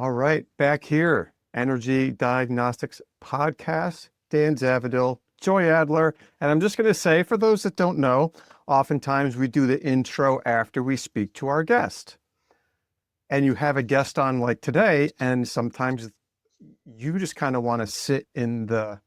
All right, back here, Energy Diagnostics Podcast, Dan Zavadil, Joy Adler. And I'm just going to say, for those that don't know, oftentimes we do the intro after we speak to our guest. And you have a guest on like today, and sometimes you just kind of want to sit in the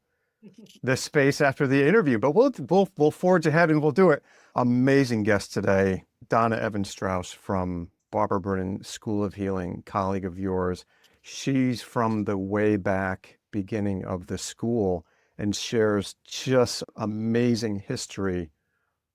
space after the interview, but we'll forge ahead and we'll do it. Amazing guest today, Donna Evans Strauss from Barbara Brennan School of Healing, colleague of yours. She's from the way back beginning of the school and shares just amazing history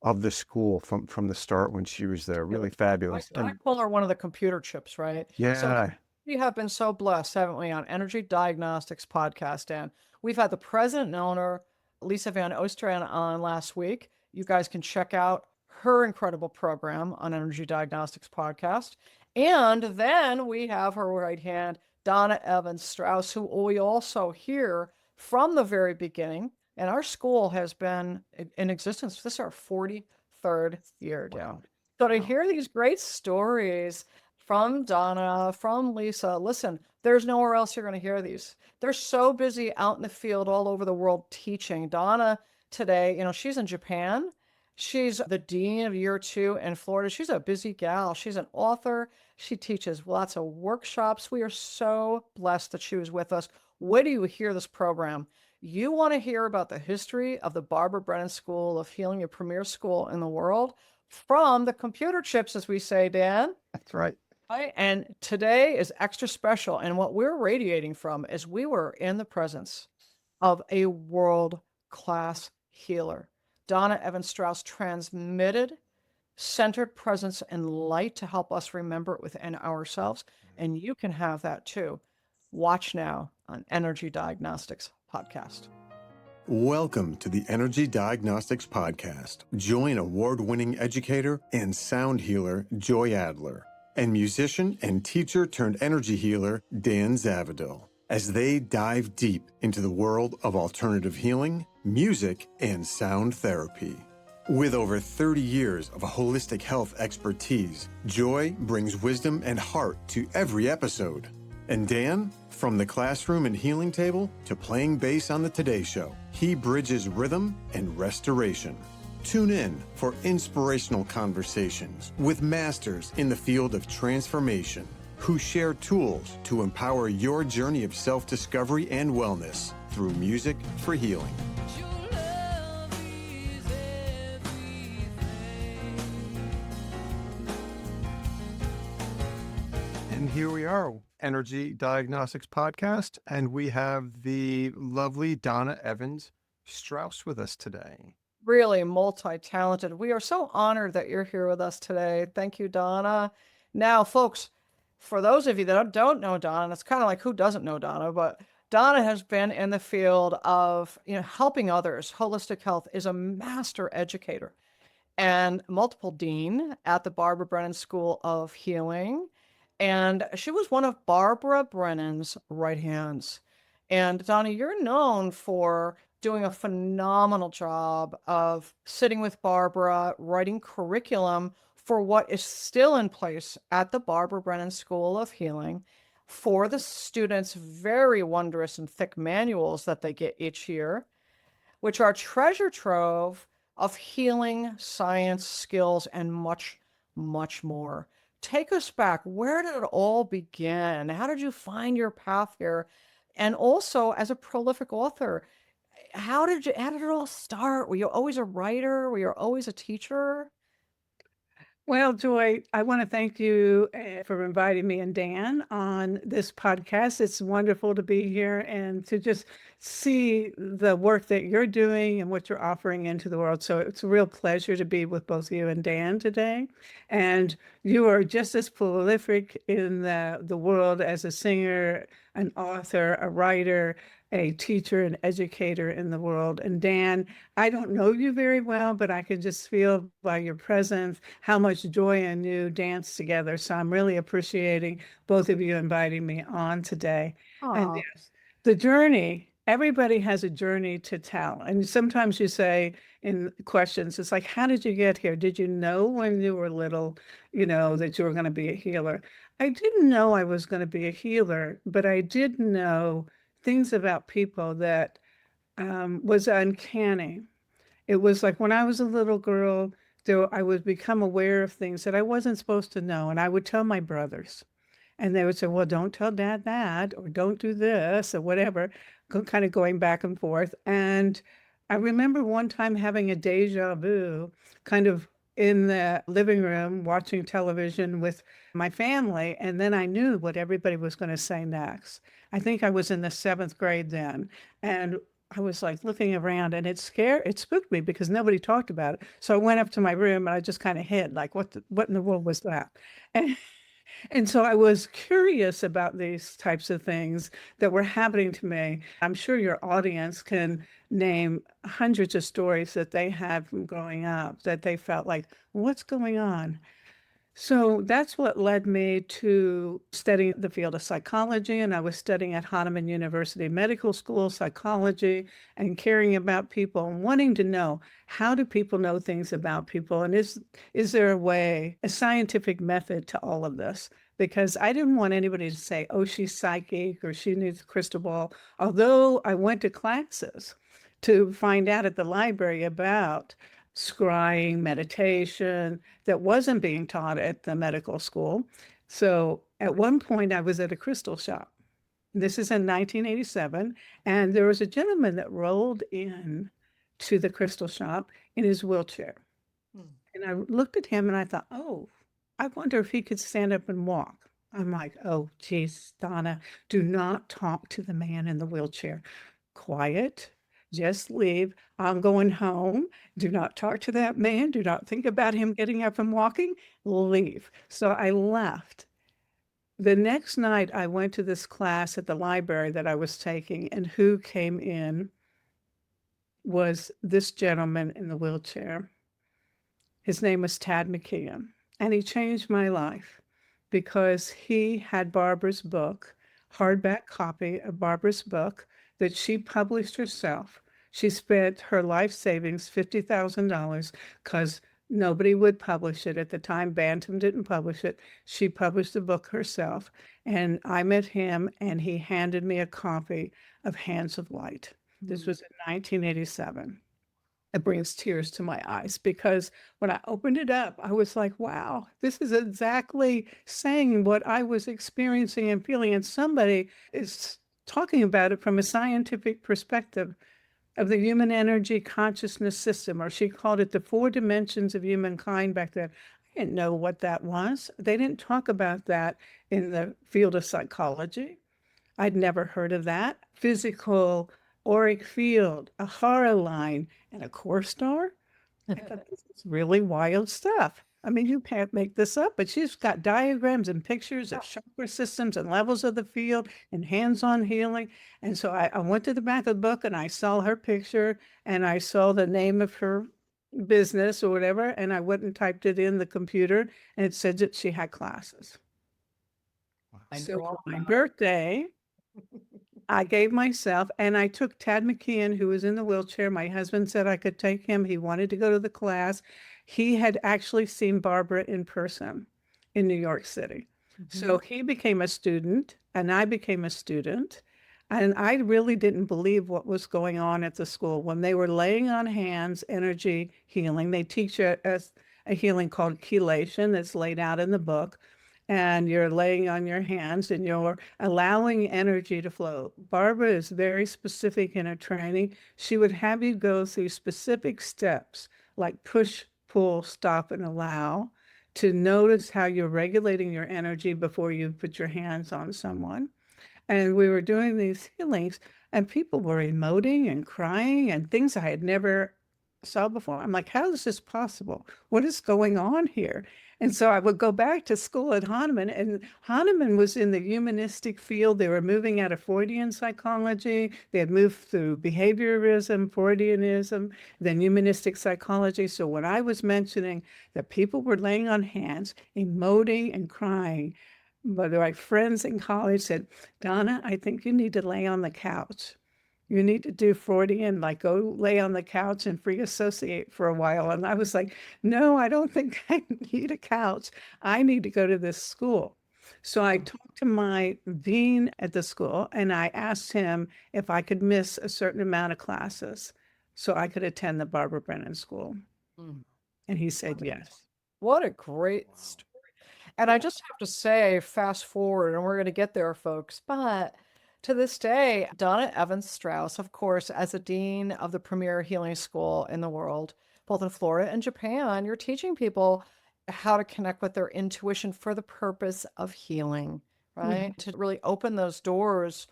of the school from the start when she was there. Really fabulous. I call her one of the computer chips, right? Yeah. So we have been so blessed, haven't we, on Energy Diagnostics Podcast, Dan? We've had the president and owner, Lisa Van Oostran, on last week. You guys can check out her incredible program on Energy Diagnostics Podcast. And then we have her right hand, Donna Evans Strauss, who we also hear from the very beginning. And our school has been in existence. This is our 43rd year, Dan. Wow. So to hear these great stories from Donna, from Lisa, listen, there's nowhere else you're going to hear these. They're so busy out in the field all over the world teaching. Donna today, she's in Japan. She's the dean of year 2 in Florida. She's a busy gal. She's an author. She teaches lots of workshops. We are so blessed that she was with us. Where do you hear this program? You want to hear about the history of the Barbara Brennan School of Healing, a premier school in the world, from the computer chips, as we say, Dan. That's right. Right? And today is extra special. And what we're radiating from is we were in the presence of a world-class healer. Donna Evans Strauss transmitted centered presence and light to help us remember it within ourselves. And you can have that too. Watch now on Energy Diagnostics Podcast. Welcome to the Energy Diagnostics Podcast. Join award-winning educator and sound healer Joy Adler and musician and teacher turned energy healer Dan Zavadil as they dive deep into the world of alternative healing, music, and sound therapy. With over 30 years of holistic health expertise, Joy brings wisdom and heart to every episode. And Dan, from the classroom and healing table to playing bass on the Today Show, he bridges rhythm and restoration. Tune in for inspirational conversations with masters in the field of transformation who share tools to empower your journey of self-discovery and wellness through music for healing. And here we are, Energy Diagnostics Podcast, and we have the lovely Donna Evans Strauss with us today. Really multi-talented. We are so honored that you're here with us today. Thank you, Donna. Now, folks, for those of you that don't know Donna, it's kind of like who doesn't know Donna, but Donna has been in the field of helping others. Holistic health, is a master educator and multiple dean at the Barbara Brennan School of Healing. And she was one of Barbara Brennan's right hands. And Donna, you're known for doing a phenomenal job of sitting with Barbara, writing curriculum for what is still in place at the Barbara Brennan School of Healing for the students' very wondrous and thick manuals that they get each year, which are treasure trove of healing, science, skills, and much, much more. Take us back. Where did it all begin? How did you find your path here? And also, as a prolific author, how did it all start? Were you always a writer? Were you always a teacher? Well, Joy, I want to thank you for inviting me and Dan on this podcast. It's wonderful to be here and to just see the work that you're doing and what you're offering into the world. So it's a real pleasure to be with both you and Dan today. And you are just as prolific in the world as a singer, an author, a writer, a teacher, an educator in the world. And Dan, I don't know you very well, but I can just feel by your presence how much Joy and you dance together. So I'm really appreciating both of you inviting me on today. And yes, the journey, everybody has a journey to tell. And sometimes you say in questions, it's like, how did you get here? Did you know when you were little, that you were going to be a healer? I didn't know I was going to be a healer, but I did know things about people that was uncanny. It was like when I was a little girl, I would become aware of things that I wasn't supposed to know. And I would tell my brothers, and they would say, well, don't tell dad that, or don't do this, or whatever, kind of going back and forth. And I remember one time having a deja vu, kind of in the living room watching television with my family. And then I knew what everybody was going to say next. I think I was in the 7th grade then. And I was like looking around, and it spooked me because nobody talked about it. So I went up to my room and I just kind of hid, like, what in the world was that? And and so I was curious about these types of things that were happening to me. I'm sure your audience can name hundreds of stories that they had from growing up that they felt like, what's going on? So that's what led me to studying the field of psychology. And I was studying at Hahnemann University Medical School, psychology, and caring about people and wanting to know, how do people know things about people? And is there a way, a scientific method to all of this? Because I didn't want anybody to say, oh, she's psychic or she needs a crystal ball. Although I went to classes to find out at the library about scrying, meditation, that wasn't being taught at the medical school. So at one point I was at a crystal shop. This is in 1987. And there was a gentleman that rolled in to the crystal shop in his wheelchair. And I looked at him and I thought, oh, I wonder if he could stand up and walk. I'm like, oh, geez, Donna, do not talk to the man in the wheelchair. Quiet. Just leave. I'm going home. Do not talk to that man. Do not think about him getting up and walking. Leave. So I left. The next night, I went to this class at the library that I was taking, and who came in was this gentleman in the wheelchair. His name was Tad McKeon, and he changed my life because he had Barbara's book, hardback copy of Barbara's book, that she published herself. She spent her life savings, $50,000, because nobody would publish it at the time. Bantam didn't publish it. She published the book herself. And I met him, and he handed me a copy of Hands of Light. This was in 1987. It brings tears to my eyes because when I opened it up, I was like, wow, this is exactly saying what I was experiencing and feeling. And somebody is talking about it from a scientific perspective of the human energy consciousness system, or she called it the 4 dimensions of humankind back then. I didn't know what that was. They didn't talk about that in the field of psychology. I'd never heard of that. Physical auric field, a Hara line, and a core star. I thought this is really wild stuff. I mean, you can't make this up, but she's got diagrams and pictures of chakra systems and levels of the field and hands-on healing. And so I went to the back of the book and I saw her picture and I saw the name of her business or whatever. And I went and typed it in the computer and it said that she had classes. So for my birthday, I gave myself, and I took Tad McKeon, who was in the wheelchair. My husband said I could take him. He wanted to go to the class. He had actually seen Barbara in person in New York City. So he became a student, and I became a student. And I really didn't believe what was going on at the school. When they were laying on hands, energy healing, they teach a healing called chelation that's laid out in the book. And you're laying on your hands and you're allowing energy to flow. Barbara is very specific in her training. She would have you go through specific steps like push, pull, stop, and allow to notice how you're regulating your energy before you put your hands on someone. And we were doing these healings and people were emoting and crying and things I had never saw before. I'm like, how is this possible? What is going on here? And so I would go back to school at Hahnemann, and Hahnemann was in the humanistic field. They were moving out of Freudian psychology. They had moved through behaviorism, Freudianism, then humanistic psychology. So when I was mentioning that people were laying on hands, emoting and crying, but my friends in college said, Donna, I think you need to lay on the couch. You need to do Freudian, like go lay on the couch and free associate for a while. And I was like, no, I don't think I need a couch. I need to go to this school. So I talked to my dean at the school and I asked him if I could miss a certain amount of classes so I could attend the Barbara Brennan School. Mm. And he said yes. What a great story. And I just have to say, fast forward, and we're going to get there, folks, but to this day, Donna Evans Strauss, of course, as a dean of the premier healing school in the world, both in Florida and Japan, you're teaching people how to connect with their intuition for the purpose of healing, right? To really open those doors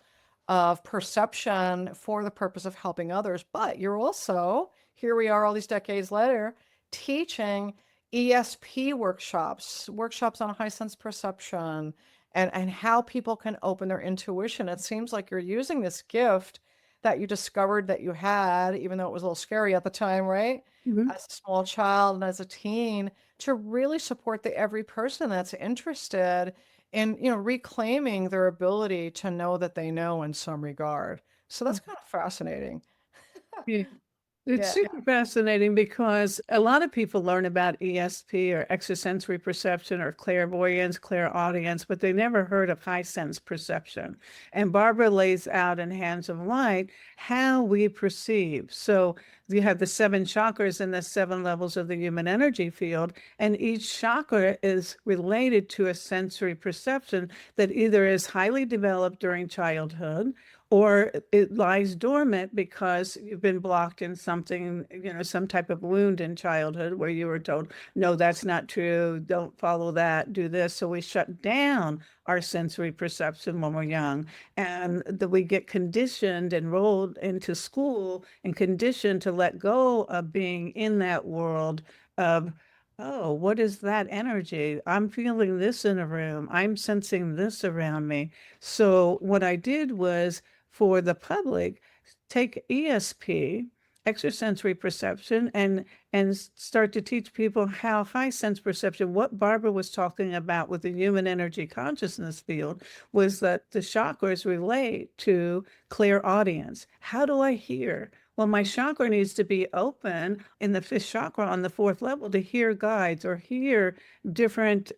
of perception for the purpose of helping others. But you're also, here we are all these decades later, teaching ESP workshops, workshops on high sense perception and how people can open their intuition. It seems like you're using this gift that you discovered that you had, even though it was a little scary at the time, right? Mhm. As a small child and as a teen, to really support the every person that's interested in, reclaiming their ability to know that they know in some regard. So that's kind of fascinating. Yeah. It's Yeah. super fascinating because a lot of people learn about ESP or extrasensory perception or clairvoyance, clairaudience, but they never heard of high sense perception. And Barbara lays out in Hands of Light how we perceive. So you have the 7 chakras and the 7 levels of the human energy field, and each chakra is related to a sensory perception that either is highly developed during childhood or it lies dormant because you've been blocked in something, some type of wound in childhood where you were told, no, that's not true. Don't follow that, do this. So we shut down our sensory perception when we're young, and that we get conditioned, enrolled into school and conditioned to let go of being in that world of, oh, what is that energy? I'm feeling this in a room. I'm sensing this around me. So what I did was, for the public, take ESP, extrasensory perception, and start to teach people how high sense perception, what Barbara was talking about with the human energy consciousness field, was that the chakras relate to clairaudience. How do I hear? Well, my chakra needs to be open in the 5th chakra on the 4th level to hear guides or hear different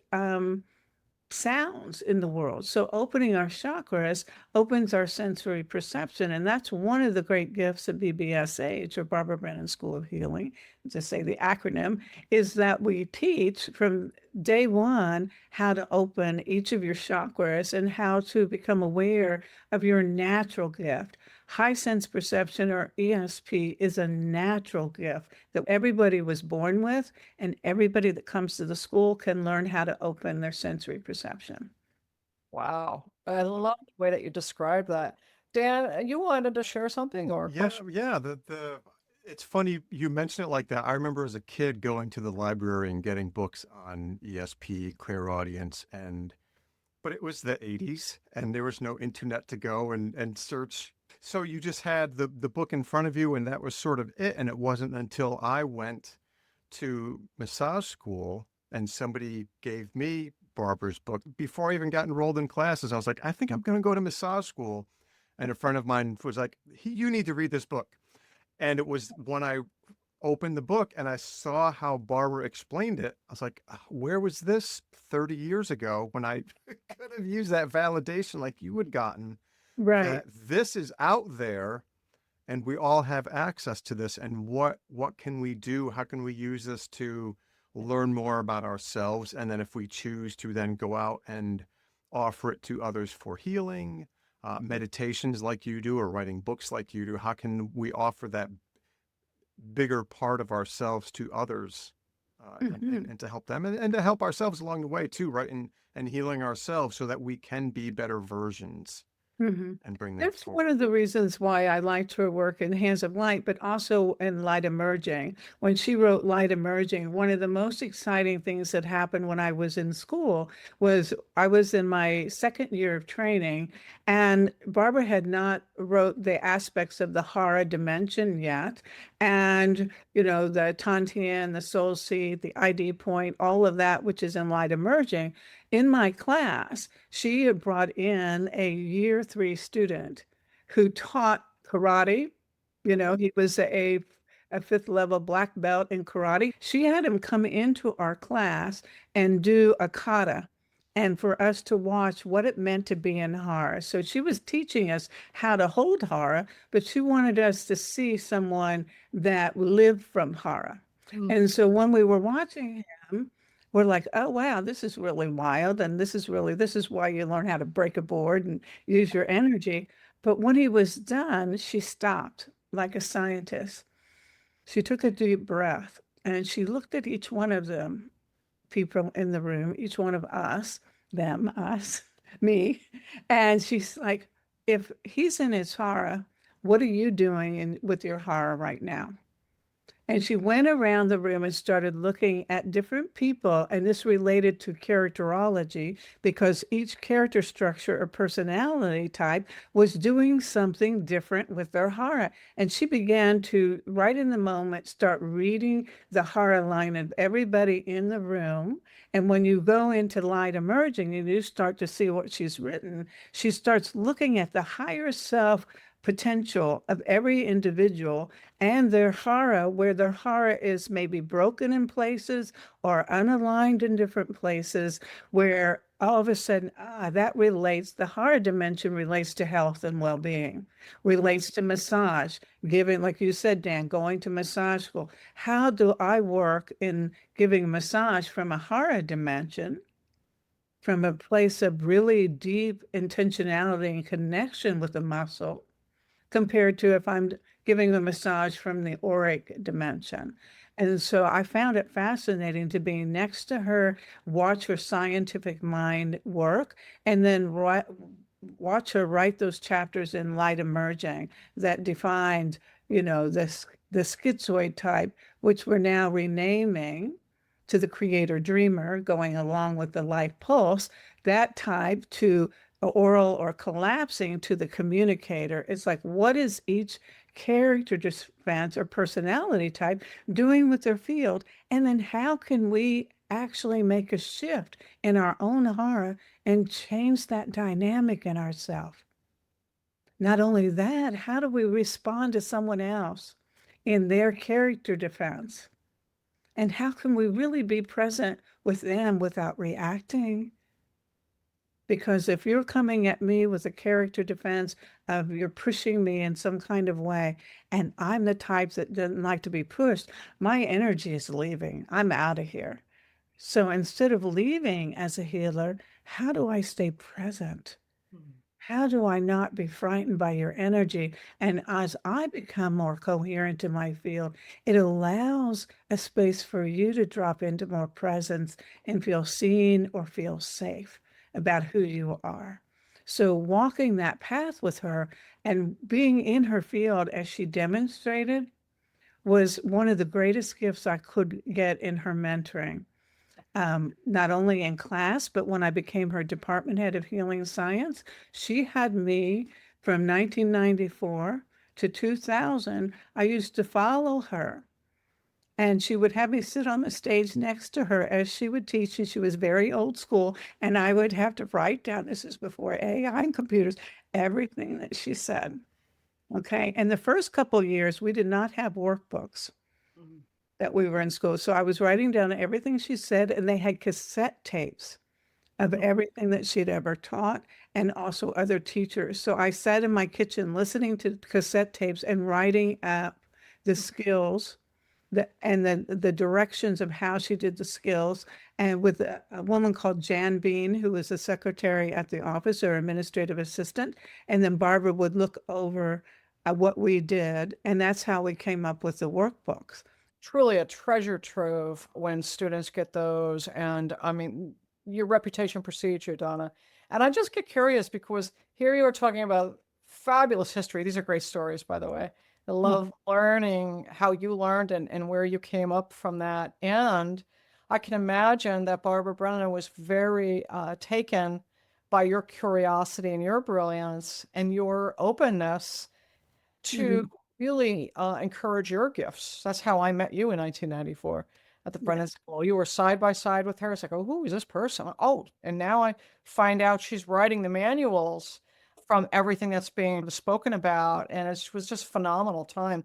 sounds in the world. So opening our chakras opens our sensory perception. And that's one of the great gifts of BBSH, or Barbara Brennan School of Healing, to say the acronym, is that we teach from day one how to open each of your chakras and how to become aware of your natural gift. High sense perception, or ESP, is a natural gift that everybody was born with, and everybody that comes to the school can learn how to open their sensory perception. Wow. I love the way that you described that. Dan, you wanted to share something or a Yeah, question? yeah. It's funny you mention it like that. I remember as a kid going to the library and getting books on ESP, clairaudience, but it was the 80s and there was no internet to go and search. So you just had the book in front of you and that was sort of it. And it wasn't until I went to massage school and somebody gave me Barbara's book before I even got enrolled in classes. I was like, I think I'm going to go to massage school. And a friend of mine was like, you need to read this book. And it was when I opened the book and I saw how Barbara explained it. I was like, where was this 30 years ago when I could have used that validation like you had gotten? Right. That this is out there and we all have access to this. And what can we do? How can we use this to learn more about ourselves? And then if we choose to then go out and offer it to others for healing, meditations like you do, or writing books like you do, how can we offer that bigger part of ourselves to others, and to help them and to help ourselves along the way too, right? And healing ourselves so that we can be better versions Mm-hmm. and bring that That's one forward. of the reasons why I liked her work in Hands of Light, but also in Light Emerging. When she wrote Light Emerging, one of the most exciting things that happened when I was in school was I was in my 2nd year of training, and Barbara had not wrote the aspects of the Hara dimension yet. And, the Tantian, the soul seed, the ID point, all of that, which is in Light Emerging. In my class, she had brought in a year 3 student who taught karate. He was a 5th level black belt in karate. She had him come into our class and do a kata. and for us to watch what it meant to be in horror. So she was teaching us how to hold horror, but she wanted us to see someone that lived from horror. Mm. And so when we were watching him, we're like, oh, wow, this is really wild. And this is why you learn how to break a board and use your energy. But when he was done, she stopped like a scientist. She took a deep breath and she looked at each one of them, people in the room, each one of us, them, us, me. And she's like, if he's in his horror, what are you doing with your horror right now? And she went around the room and started looking at different people. And this related to characterology because each character structure or personality type was doing something different with their horror. And she began to, right in the moment, start reading the horror line of everybody in the room. And when you go into light emerging and you start to see what she's written, she starts looking at the higher self potential of every individual and their horror, where their horror is maybe broken in places or unaligned in different places, where all of a sudden, that relates, the horror dimension relates to health and well-being, relates to massage, giving, like you said, Dan, going to massage school. How do I work in giving massage from a horror dimension, from a place of really deep intentionality and connection with the muscle, compared to if I'm giving a massage from the auric dimension? And so I found it fascinating to be next to her, watch her scientific mind work, and then watch her write those chapters in Light Emerging that defined, the schizoid type, which we're now renaming to the creator dreamer, going along with the life pulse, that type to oral or collapsing to the communicator. It's like, what is each character defense or personality type doing with their field? And then how can we actually make a shift in our own horror and change that dynamic in ourselves? Not only that, how do we respond to someone else in their character defense? And how can we really be present with them without reacting? Because if you're coming at me with a character defense of you're pushing me in some kind of way, and I'm the type that doesn't like to be pushed, my energy is leaving. I'm out of here. So instead of leaving as a healer, how do I stay present? How do I not be frightened by your energy? And as I become more coherent in my field, it allows a space for you to drop into more presence and feel seen or feel safe about who you are. So walking that path with her and being in her field as she demonstrated was one of the greatest gifts I could get in her mentoring. Not only in class, but when I became her department head of healing science, she had me from 1994 to 2000. I used to follow her. And she would have me sit on the stage next to her as she would teach. And she was very old school. And I would have to write down, this is before AI and computers, everything that she said. Okay. And the first couple of years, we did not have workbooks that we were in school. So I was writing down everything she said, and they had cassette tapes of everything that she'd ever taught and also other teachers. So I sat in my kitchen listening to cassette tapes and writing up the skills and the directions of how she did the skills. And with a woman called Jan Bean, who was a secretary at the office or administrative assistant. And then Barbara would look over what we did. And that's how we came up with the workbooks. Truly a treasure trove when students get those. And I mean, your reputation precedes you, Donna. And I just get curious because here you are talking about fabulous history. These are great stories, by the way. I love learning how you learned and where you came up from that. And I can imagine that Barbara Brennan was very taken by your curiosity and your brilliance and your openness to really encourage your gifts. That's how I met you in 1994 at the Brennan School. You were side by side with her. It's like, oh, who is this person? Oh, and now I find out she's writing the manuals from everything that's being spoken about. And it was just a phenomenal time.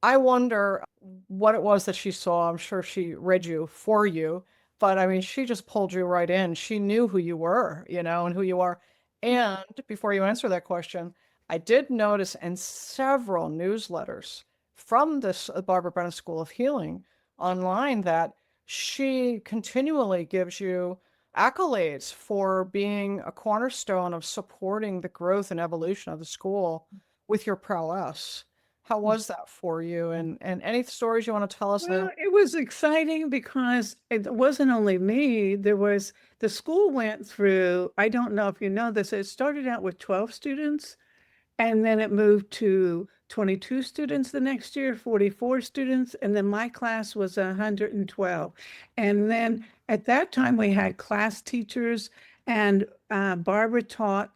I wonder what it was that she saw. I'm sure she read you for you. But I mean, she just pulled you right in. She knew who you were, and who you are. And before you answer that question, I did notice in several newsletters from this Barbara Brennan School of Healing online that she continually gives you accolades for being a cornerstone of supporting the growth and evolution of the school with your prowess. How was that for you? And any stories you want to tell us Well, there? it was exciting because it wasn't only me. The school went through, I don't know if you know this, it started out with 12 students. And then it moved to 22 students the next year, 44 students, and then my class was 112. And then at that time, we had class teachers, and Barbara taught,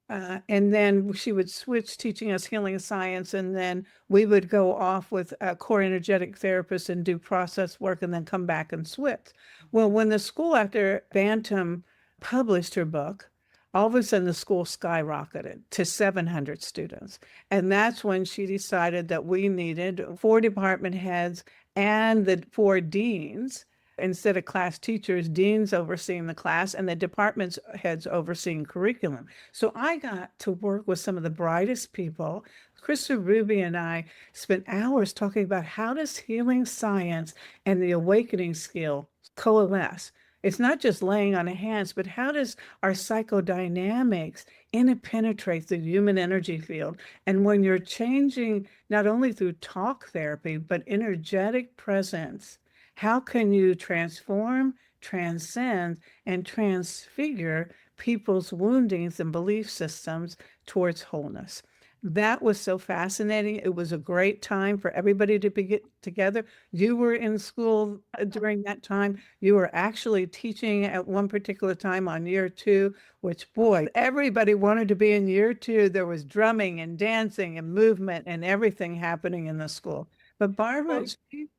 and then she would switch teaching us healing science, and then we would go off with a core energetic therapist and do process work, and then come back and switch. Well, when the school, after Bantam published her book, all of a sudden the school skyrocketed to 700 students. And that's when she decided that we needed 4 department heads and the 4 deans. Instead of class teachers, deans overseeing the class and the department heads overseeing curriculum. So I got to work with some of the brightest people. Krista Ruby and I spent hours talking about how does healing science and the awakening skill coalesce. It's not just laying on of hands, but how does our psychodynamics interpenetrate the human energy field? And when you're changing, not only through talk therapy, but energetic presence, how can you transform, transcend, and transfigure people's woundings and belief systems towards wholeness? That was so fascinating. It was a great time for everybody to get together. You were in school during that time. You were actually teaching at one particular time on year 2, which, boy, everybody wanted to be in year 2. There was drumming and dancing and movement and everything happening in the school. But Barbara,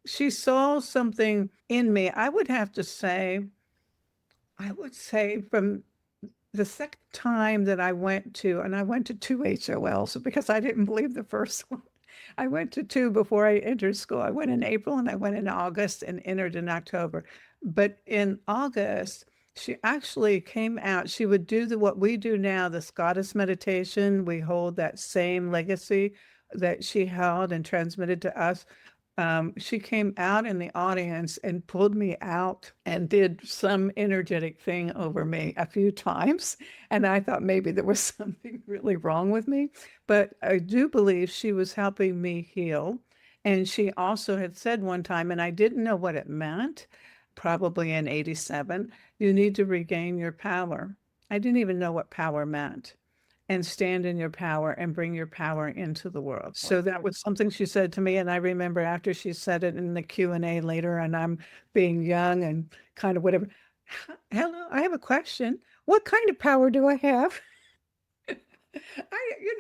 she saw something in me. I would say from the second time that I went to, and I went to 2 HOLs because I didn't believe the first one. I went to 2 before I entered school. I went in April and I went in August and entered in October. But in August, she actually came out. She would do what we do now, the goddess meditation. We hold that same legacy that she held and transmitted to us. She came out in the audience and pulled me out and did some energetic thing over me a few times. And I thought maybe there was something really wrong with me. But I do believe she was helping me heal. And she also had said one time, and I didn't know what it meant, probably in 87, you need to regain your power. I didn't even know what power meant. And stand in your power and bring your power into the world. So that was something she said to me. And I remember after she said it in the Q&A later, and I'm being young and kind of whatever. Hello, I have a question. What kind of power do I have?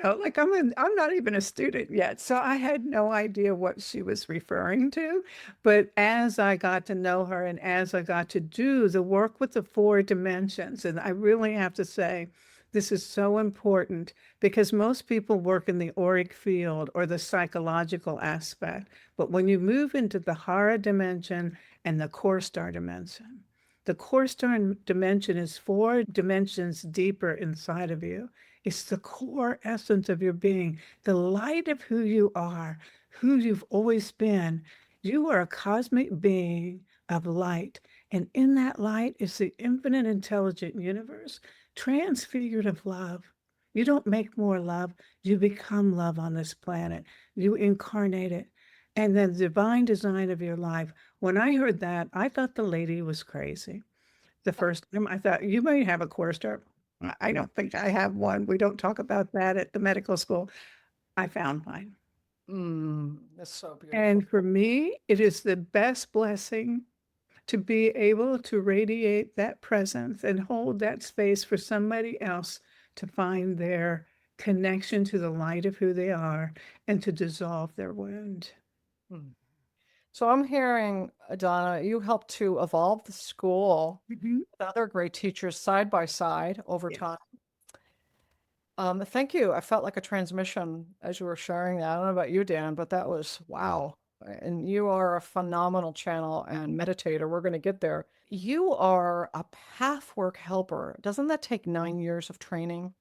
I'm not even a student yet, so I had no idea what she was referring to. But as I got to know her and as I got to do the work with the 4 dimensions, and I really have to say, this is so important because most people work in the auric field or the psychological aspect. But when you move into the Hara dimension and the core star dimension, the core star dimension is 4 dimensions deeper inside of you. It's the core essence of your being, the light of who you are, who you've always been. You are a cosmic being of light. And in that light is the infinite intelligent universe, transfigured of love. You don't make more love. You become love on this planet. You incarnate it. And the divine design of your life. When I heard that, I thought the lady was crazy. The first time I thought, you may have a core star. I don't think I have one. We don't talk about that at the medical school. I found mine. That's so beautiful. And for me, it is the best blessing to be able to radiate that presence and hold that space for somebody else to find their connection to the light of who they are and to dissolve their wound. So I'm hearing, Donna, you helped to evolve the school with other great teachers side by side over time. Thank you. I felt like a transmission as you were sharing that. I don't know about you, Dan, but that was wow. And you are a phenomenal channel and meditator. We're going to get there. you are a pathwork helper. Doesn't that take 9 years of training?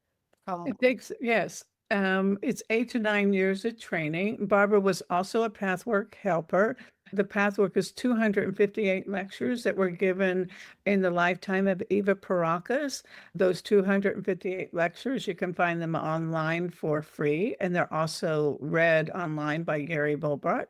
It takes, yes, it's 8 to 9 years of training. Barbara was also a pathwork helper. The pathwork is 258 lectures that were given in the lifetime of Eva Paracas. Those 258 lectures, you can find them online for free, and they're also read online by Gary Bulbart.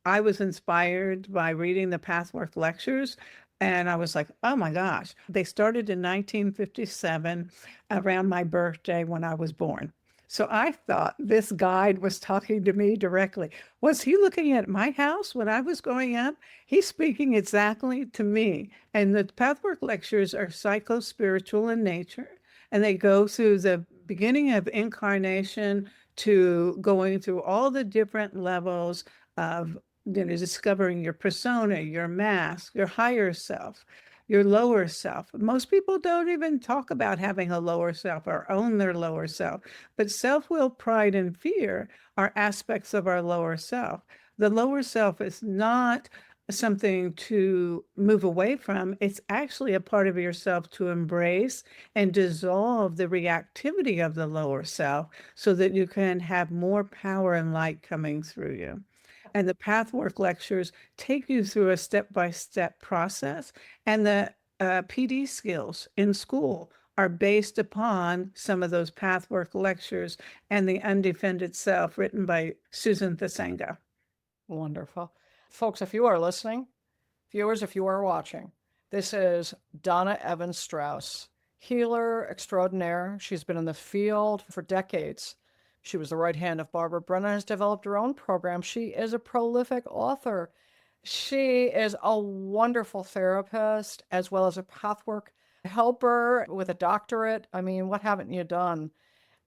I was inspired by reading the pathwork lectures, and I was like, oh my gosh. They started in 1957 around my birthday when I was born. So I thought this guide was talking to me directly. Was he looking at my house when I was growing up? He's speaking exactly to me. And the pathwork lectures are psycho-spiritual in nature, and they go through the beginning of incarnation to going through all the different levels of discovering your persona, your mask, your higher self, your lower self. Most people don't even talk about having a lower self or own their lower self, but self-will, pride, and fear are aspects of our lower self. The lower self is not something to move away from. It's actually a part of yourself to embrace and dissolve the reactivity of the lower self so that you can have more power and light coming through you. And the pathwork lectures take you through a step-by-step process. And the PD skills in school are based upon some of those pathwork lectures and the Undefended Self written by Susan Thasenga. Wonderful. Folks, if you are listening, viewers, if you are watching, this is Donna Evans Strauss, healer extraordinaire. She's been in the field for decades. She was the right hand of Barbara Brennan, has developed her own program. She is a prolific author. She is a wonderful therapist, as well as a pathwork helper with a doctorate. I mean, what haven't you done?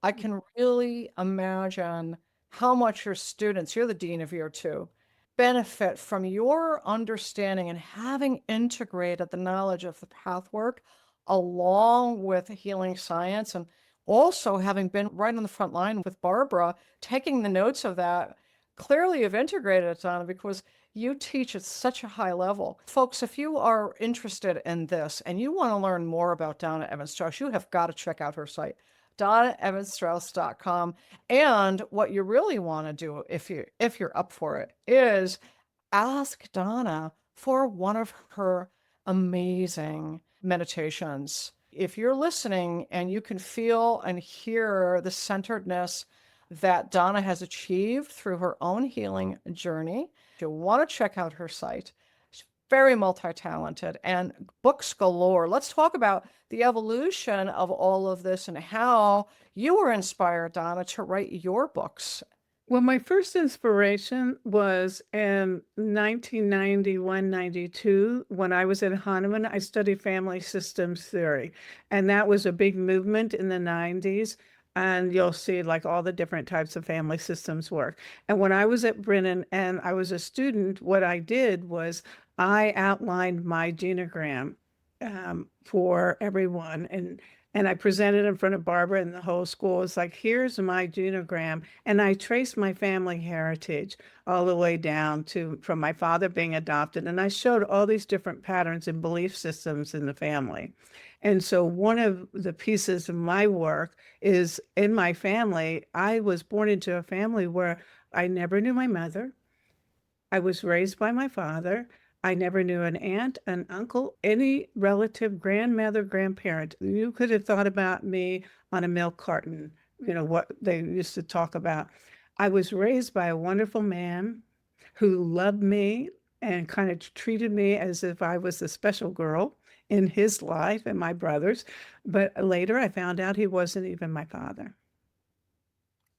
I can really imagine how much your students, you're the dean of year 2, benefit from your understanding and having integrated the knowledge of the pathwork along with healing science, and also having been right on the front line with Barbara, taking the notes of that. Clearly you've integrated it, Donna, because you teach at such a high level. Folks, if you are interested in this and you want to learn more about Donna Evans Strauss, you have got to check out her site, DonnaEvansStrauss.com. And what you really want to do, if you're up for it, is ask Donna for one of her amazing meditations. If you're listening and you can feel and hear the centeredness that Donna has achieved through her own healing journey, you'll want to check out her site. She's very multi-talented and books galore. Let's talk about the evolution of all of this and how you were inspired, Donna, to write your books. Well, my first inspiration was in 1991-92 when I was at Hahnemann. I studied family systems theory, and that was a big movement in the 90s. And you'll see like all the different types of family systems work. And when I was at Brennan and I was a student, what I did was I outlined my genogram for everyone. And I presented in front of Barbara and the whole school. It's like, here's my genogram. And I traced my family heritage all the way down to from my father being adopted. And I showed all these different patterns and belief systems in the family. And so one of the pieces of my work is in my family. I was born into a family where I never knew my mother. I was raised by my father. I never knew an aunt, an uncle, any relative, grandmother, grandparent. You could have thought about me on a milk carton, what they used to talk about. I was raised by a wonderful man who loved me and kind of treated me as if I was the special girl in his life and my brother's. But later I found out he wasn't even my father.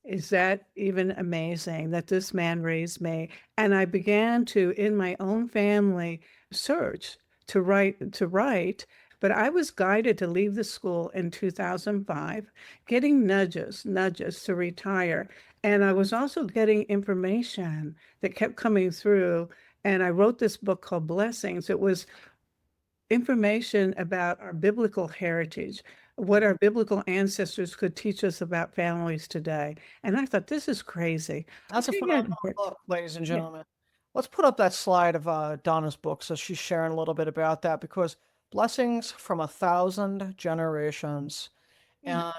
Is that even amazing that this man raised me? And I began to, in my own family, search to write, but I was guided to leave the school in 2005, getting nudges to retire. And I was also getting information that kept coming through. And I wrote this book called Blessings. It was information about our biblical heritage, what our biblical ancestors could teach us about families today. And I thought, this is crazy. That's a phenomenal book, ladies and gentlemen. Let's put up that slide of Donna's book so she's sharing a little bit about that, because blessings from 1,000 generations. And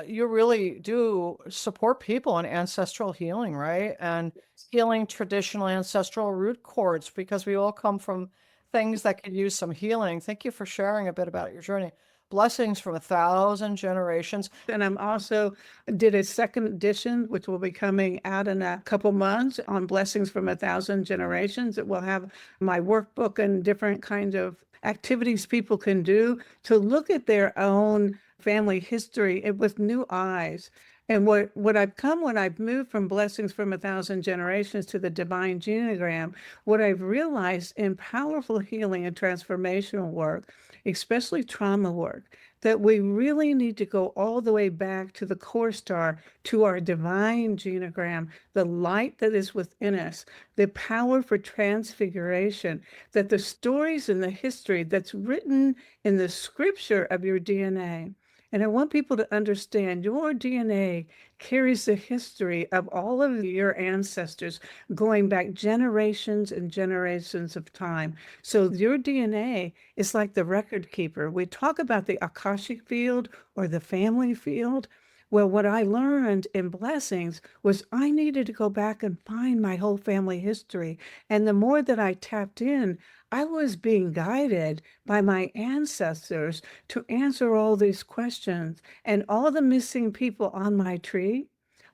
you really do support people in ancestral healing, right? And healing traditional ancestral root cords, because we all come from things that could use some healing. Thank you for sharing a bit about your journey. Blessings from 1,000 generations. And I'm also did a second edition, which will be coming out in a couple months, on blessings from 1,000 generations. It will have my workbook and different kinds of activities people can do to look at their own family history with new eyes. And what I've come when I've moved from blessings from 1,000 generations to the divine genogram, what I've realized in powerful healing and transformational work, especially trauma work, that we really need to go all the way back to the core star, to our divine genogram, the light that is within us, the power for transfiguration, that the stories and the history that's written in the scripture of your DNA. And I want people to understand your DNA carries the history of all of your ancestors going back generations and generations of time. So your DNA is like the record keeper. We talk about the Akashic field or the family field. Well, what I learned in blessings was I needed to go back and find my whole family history. And the more that I tapped in, I was being guided by my ancestors to answer all these questions. And all the missing people on my tree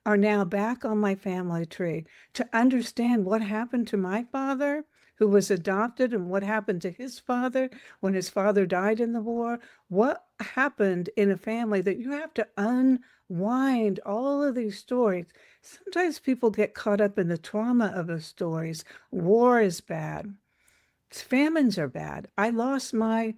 are now back on my family tree to understand what happened to my father, who was adopted, and what happened to his father when his father died in the war. What happened in a family that you have to unwind all of these stories. Sometimes people get caught up in the trauma of the stories. War is bad. Famines are bad. I lost my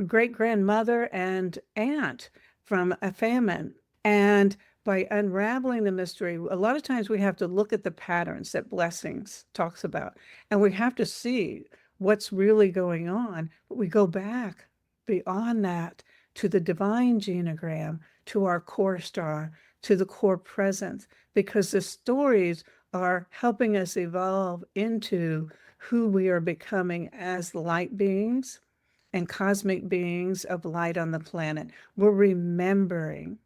great-grandmother and aunt from a famine. And by unraveling the mystery, a lot of times we have to look at the patterns that blessings talks about, and we have to see what's really going on. But we go back beyond that to the divine genogram, to our core star, to the core presence, because the stories are helping us evolve into who we are becoming as light beings and cosmic beings of light on the planet. We're remembering,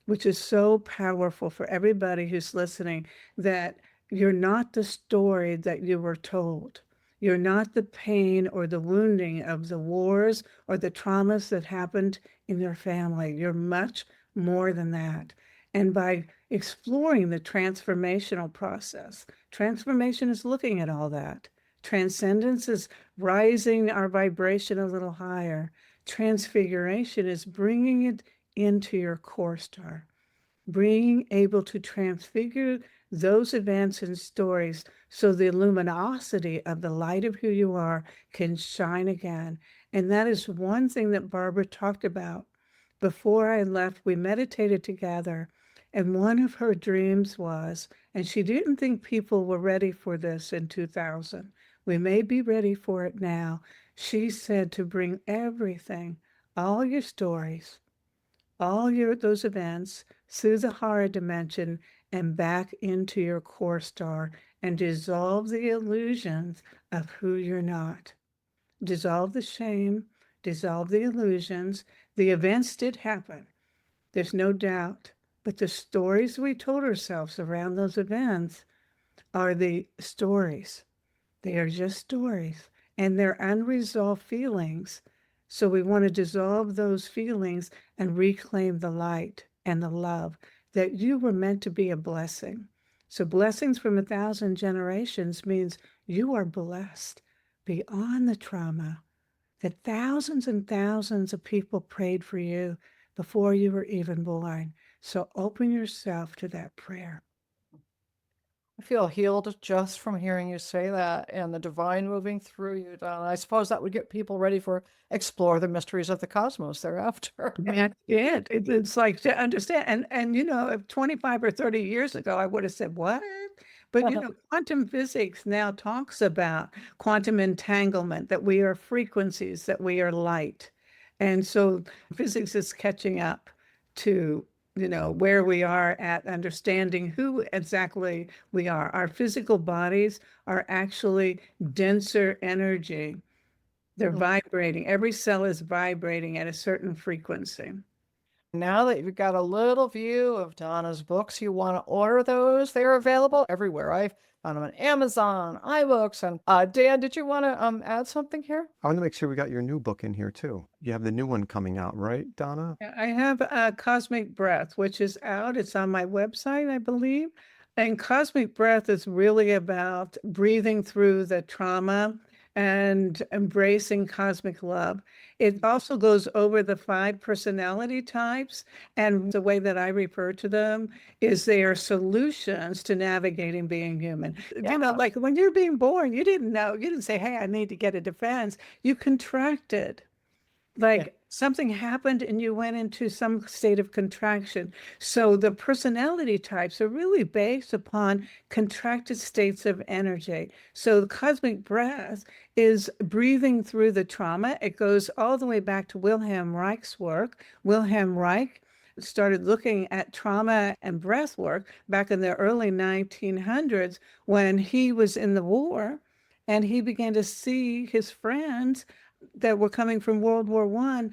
which is so powerful for everybody who's listening, that you're not the story that you were told. You're not the pain or the wounding of the wars or the traumas that happened in your family. You're much more than that. And by exploring the transformational process, transformation is looking at all that. Transcendence is rising our vibration a little higher. Transfiguration is bringing it into your core star, being able to transfigure those events and stories so the luminosity of the light of who you are can shine again. And that is one thing that Barbara talked about. Before I left, we meditated together, and one of her dreams was, and she didn't think people were ready for this in 2000. We may be ready for it now. She said to bring everything, all your stories, all those events through the Hara dimension and back into your core star and dissolve the illusions of who you're not. Dissolve the shame, dissolve the illusions. The events did happen. There's no doubt. But the stories we told ourselves around those events are the stories. They are just stories, and they're unresolved feelings. So we want to dissolve those feelings and reclaim the light and the love that you were meant to be a blessing. So blessings from 1,000 generations means you are blessed beyond the trauma, that thousands and thousands of people prayed for you before you were even born. So open yourself to that prayer. I feel healed just from hearing you say that, and the divine moving through you, Donna. I suppose that would get people ready for explore the mysteries of the cosmos thereafter. That's it. It's like to understand. And if 25 or 30 years ago, I would have said, what? But, quantum physics now talks about quantum entanglement, that we are frequencies, that we are light. And so physics is catching up to where we are at understanding who exactly we are. Our physical bodies are actually denser energy They're Mhm. vibrating. Every cell is vibrating at a certain frequency. Now that you've got a little view of Donna's books, you want to order those. They're available everywhere. I've found them on Amazon, iBooks, and Dan, did you want to add something here? I want to make sure we got your new book in here too. You have the new one coming out, right, Donna? Yeah, I have Cosmic Breath, which is out. It's on my website, I believe. And Cosmic Breath is really about breathing through the trauma and embracing cosmic love. It also goes over the 5 personality types. And the way that I refer to them is they are solutions to navigating being human. Yeah. You know, like when you're being born, you didn't know, you didn't say, hey, I need to get a defense. You contracted. Like something happened and you went into some state of contraction. So the personality types are really based upon contracted states of energy. So the cosmic breath is breathing through the trauma. It goes all the way back to Wilhelm Reich's work. Wilhelm Reich started looking at trauma and breath work back in the early 1900s when he was in the war, and he began to see his friends that were coming from World War I.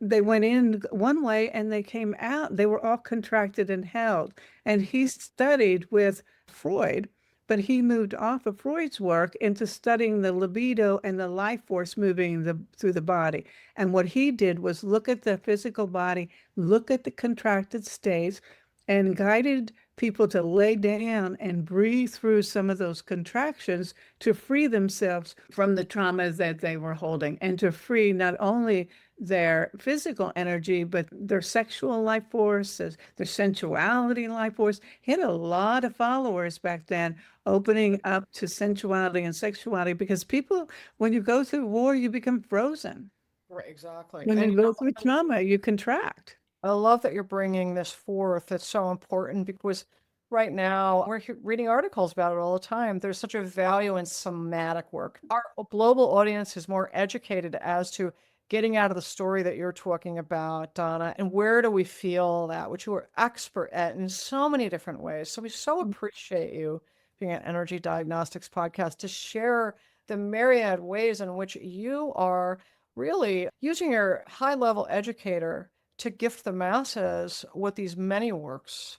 They went in one way and they came out. They were all contracted and held. And he studied with Freud, but he moved off of Freud's work into studying the libido and the life force moving through the body. And what he did was look at the physical body, look at the contracted states, and guided people to lay down and breathe through some of those contractions to free themselves from the trauma that they were holding, and to free not only their physical energy, but their sexual life force, their sensuality life force. He had a lot of followers back then, opening up to sensuality and sexuality, because people, when you go through war, you become frozen. Right, exactly. When And you go through trauma, you contract. I love that you're bringing this forth. It's so important because right now we're reading articles about it all the time. There's such a value in somatic work. Our global audience is more educated as to getting out of the story that you're talking about, Donna, and where do we feel that, which you are expert at in so many different ways. So we so appreciate you being an Energy Diagnostics Podcast to share the myriad ways in which you are really using your high-level educator to gift the masses with these many works.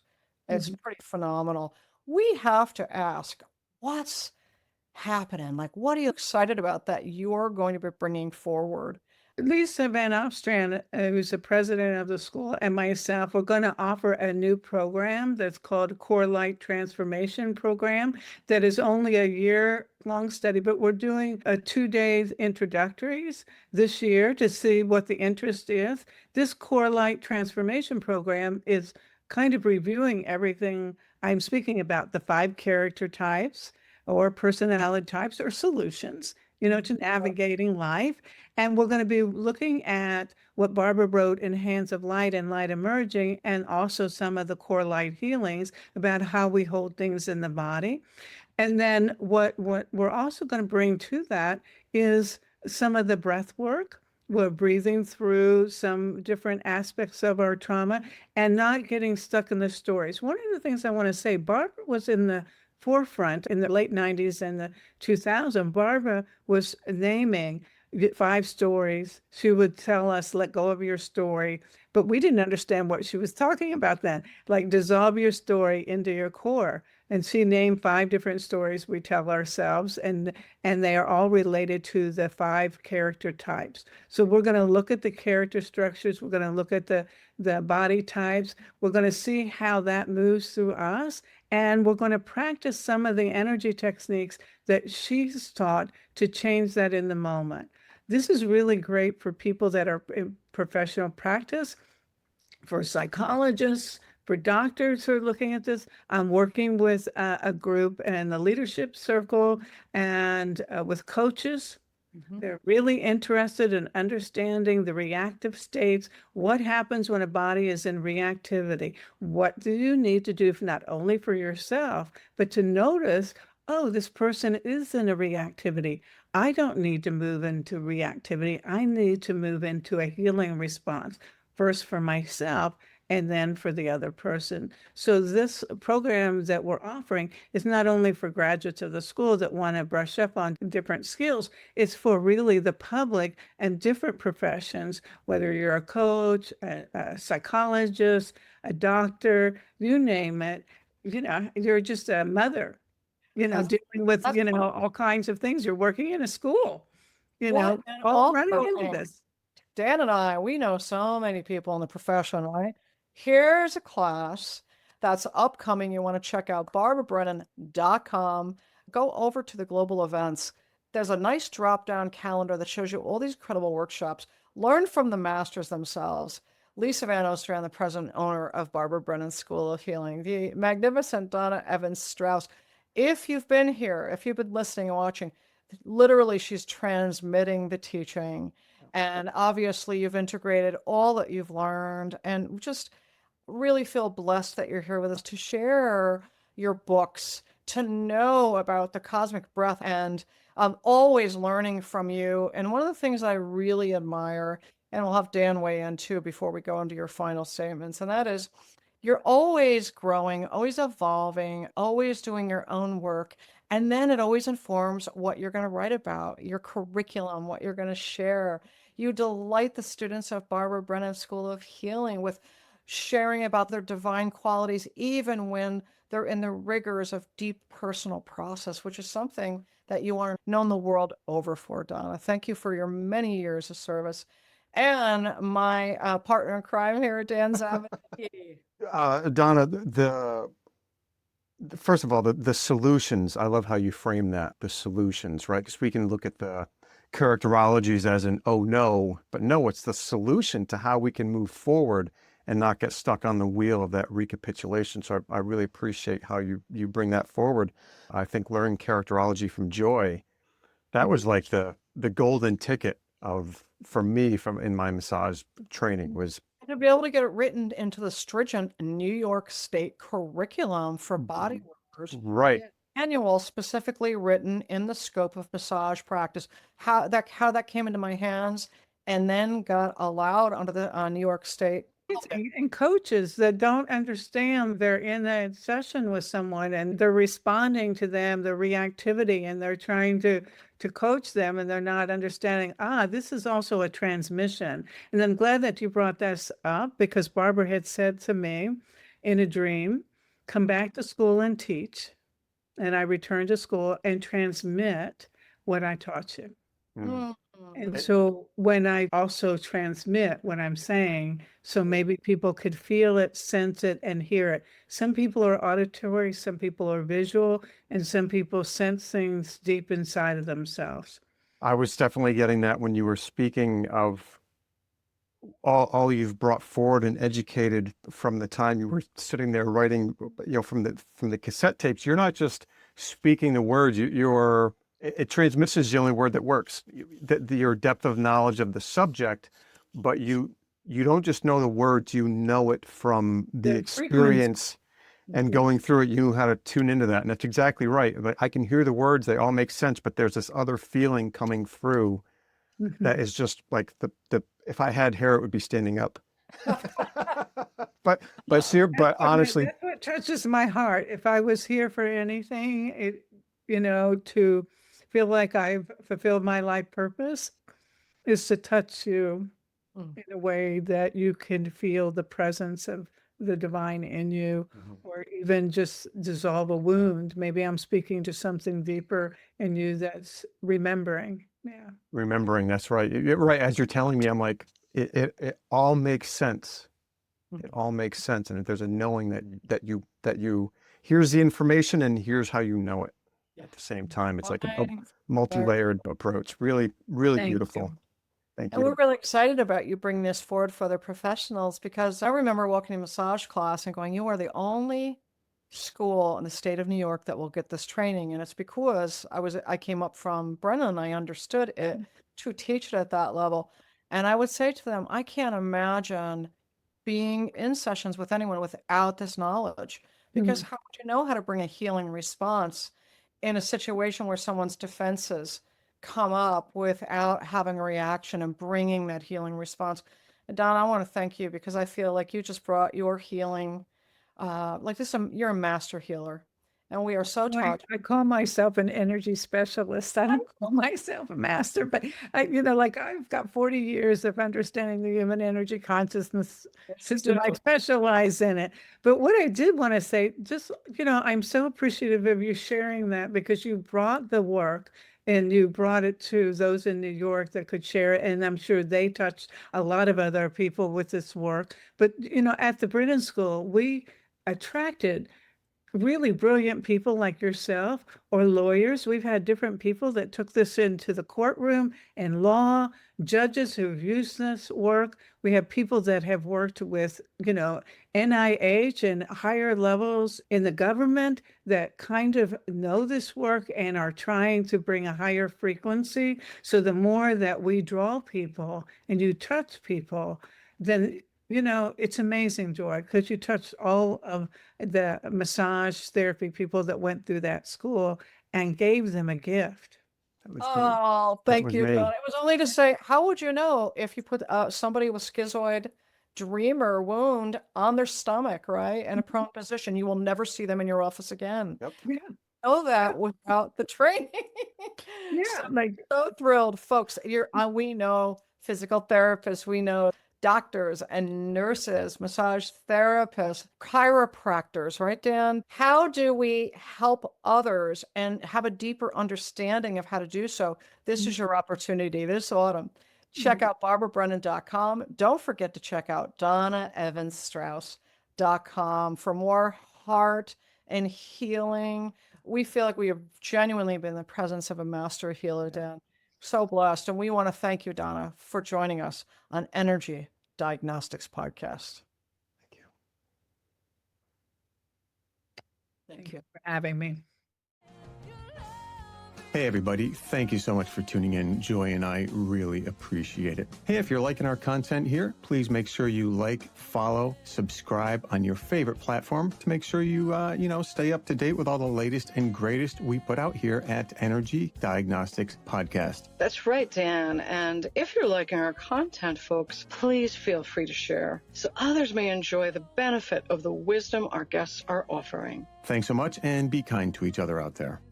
It's pretty phenomenal. We have to ask, what's happening? Like, what are you excited about that you're going to be bringing forward? Lisa Van Opstrand, who's the president of the school, and myself, we're going to offer a new program that's called Core Light Transformation Program that is only a year-long study, but we're doing a 2-day introductories this year to see what the interest is. This Core Light Transformation Program is kind of reviewing everything I'm speaking about, the 5 character types or personality types or solutions, you know, to navigating life. And we're going to be looking at what Barbara wrote in Hands of Light and Light Emerging, and also some of the core light healings about how we hold things in the body. And then what we're also going to bring to that is some of the breath work. We're breathing through some different aspects of our trauma and not getting stuck in the stories. One of the things I want to say, Barbara was in the forefront in the late 90s and the 2000s. Barbara was naming 5 stories. She would tell us, let go of your story, but we didn't understand what she was talking about then. Like, dissolve your story into your core. And she named 5 different stories we tell ourselves, and they are all related to the 5 character types. So we're going to look at the character structures. We're going to look at the body types. We're going to see how that moves through us. And we're going to practice some of the energy techniques that she's taught to change that in the moment. This is really great for people that are in professional practice, for psychologists, for doctors who are looking at this. I'm working with a group in the leadership circle and with coaches. They're really interested in understanding the reactive states. What happens when a body is in reactivity? What do you need to do not only for yourself, but to notice, oh, this person is in a reactivity. I don't need to move into reactivity. I need to move into a healing response, first for myself and then for the other person. So this program that we're offering is not only for graduates of the school that want to brush up on different skills, it's for really the public and different professions, whether you're a coach, a psychologist, a doctor, you name it. You're just a mother, That's dealing with, that's all kinds of things. You're working in a school, what, and all running into also this. Dan and I, we know so many people in the profession, right? Here's a class that's upcoming. You want to check out barbarabrennan.com. Go over to the global events. There's a nice drop-down calendar that shows you all these incredible workshops. Learn from the masters themselves. Lisa Van Ostrand, the president and owner of Barbara Brennan School of Healing, the magnificent Donna Evans Strauss. If you've been here, if you've been listening and watching, literally she's transmitting the teaching. And obviously, you've integrated all that you've learned, and just really feel blessed that you're here with us to share your books, to know about the cosmic breath, and always learning from you. And one of the things I really admire, and we'll have Dan weigh in too before we go into your final statements, and that is you're always growing, always evolving, always doing your own work. And then it always informs what you're going to write about, your curriculum, what you're going to share. You delight the students of Barbara Brennan School of Healing with sharing about their divine qualities, even when they're in the rigors of deep personal process, which is something that you are known the world over for, Donna. Thank you for your many years of service. And my partner in crime here, Dan Zavadil. Donna, first of all, the solutions, I love how you frame that, the solutions, right? Because we can look at the characterologies as an, oh no, but no, it's the solution to how we can move forward and not get stuck on the wheel of that recapitulation. So I really appreciate how you bring that forward. I think learning characterology from Joy, that was like the golden ticket for me in my massage training was To be able to get it written into the stringent New York State curriculum for body workers, right. annual specifically written in the scope of massage practice, how that came into my hands and then got allowed under the New York State. And coaches that don't understand they're in a session with someone and they're responding to them, the reactivity, and they're trying to coach them and they're not understanding, this is also a transmission. And I'm glad that you brought this up because Barbara had said to me in a dream, come back to school and teach. And I returned to school and transmit what I taught you. Mm. And so when I also transmit what I'm saying, so maybe people could feel it, sense it, and hear it. Some people are auditory, some people are visual, and some people sense things deep inside of themselves. I was definitely getting that when you were speaking of all you've brought forward and educated from the time you were sitting there writing, from the cassette tapes. You're not just speaking the words, it transmits is the only word that works. Your depth of knowledge of the subject, but you don't just know the words, you know it from the experience and going through it, you know how to tune into that. And that's exactly right. But I can hear the words, they all make sense, but there's this other feeling coming through that is just like if I had hair, it would be standing up. but honestly, that's what touches my heart. If I was here for anything, to feel like I've fulfilled my life purpose is to touch you in a way that you can feel the presence of the divine in you, or even just dissolve a wound. Maybe I'm speaking to something deeper in you that's remembering. Yeah. Remembering, that's right. Right. As you're telling me, I'm like, it all makes sense. It all makes sense. And if there's a knowing that you here's the information and here's how you know it at the same time. It's like a multi-layered approach. Really, really beautiful. Thank you. And we're really excited about you bringing this forward for other professionals because I remember walking in massage class and going, you are the only school in the state of New York that will get this training. And it's because I came up from Brennan. I understood it to teach it at that level. And I would say to them, I can't imagine being in sessions with anyone without this knowledge, because how would you know how to bring a healing response in a situation where someone's defenses come up without having a reaction and bringing that healing response? And Don, I want to thank you because I feel like you just brought your healing, like this, you're a master healer. And we are so touched. I call myself an energy specialist. I don't call myself a master, but like I've got 40 years of understanding the human energy consciousness system. I specialize in it. But what I did want to say, just, I'm so appreciative of you sharing that because you brought the work and you brought it to those in New York that could share it. And I'm sure they touched a lot of other people with this work. But, at the Brennan School, we attracted really brilliant people like yourself or lawyers. We've had different people that took this into the courtroom and law, judges who've used this work. We have people that have worked with, NIH and higher levels in the government that kind of know this work and are trying to bring a higher frequency. So the more that we draw people and you touch people, then it's amazing, Joy, because you touched all of the massage therapy people that went through that school and gave them a gift. Oh, thank you, Don. It was only to say, how would you know if you put somebody with schizoid dreamer wound on their stomach, right, in a prone position, you will never see them in your office again. Yep. Yeah. Know that without the training. Yeah, so thrilled, folks. We know physical therapists, we know doctors and nurses, massage therapists, chiropractors, right, Dan? How do we help others and have a deeper understanding of how to do so? This is your opportunity this autumn. Check out barbarabrennan.com. Don't forget to check out DonnaEvansStrauss.com for more heart and healing. We feel like we have genuinely been in the presence of a master healer, Dan. So blessed. And we want to thank you, Donna, for joining us on Energy Diagnostics Podcast. Thank you. Thank you for having me. Hey, everybody. Thank you so much for tuning in. Joy and I really appreciate it. Hey, if you're liking our content here, please make sure you like, follow, subscribe on your favorite platform to make sure you, stay up to date with all the latest and greatest we put out here at Energy Diagnostics Podcast. That's right, Dan. And if you're liking our content, folks, please feel free to share so others may enjoy the benefit of the wisdom our guests are offering. Thanks so much and be kind to each other out there.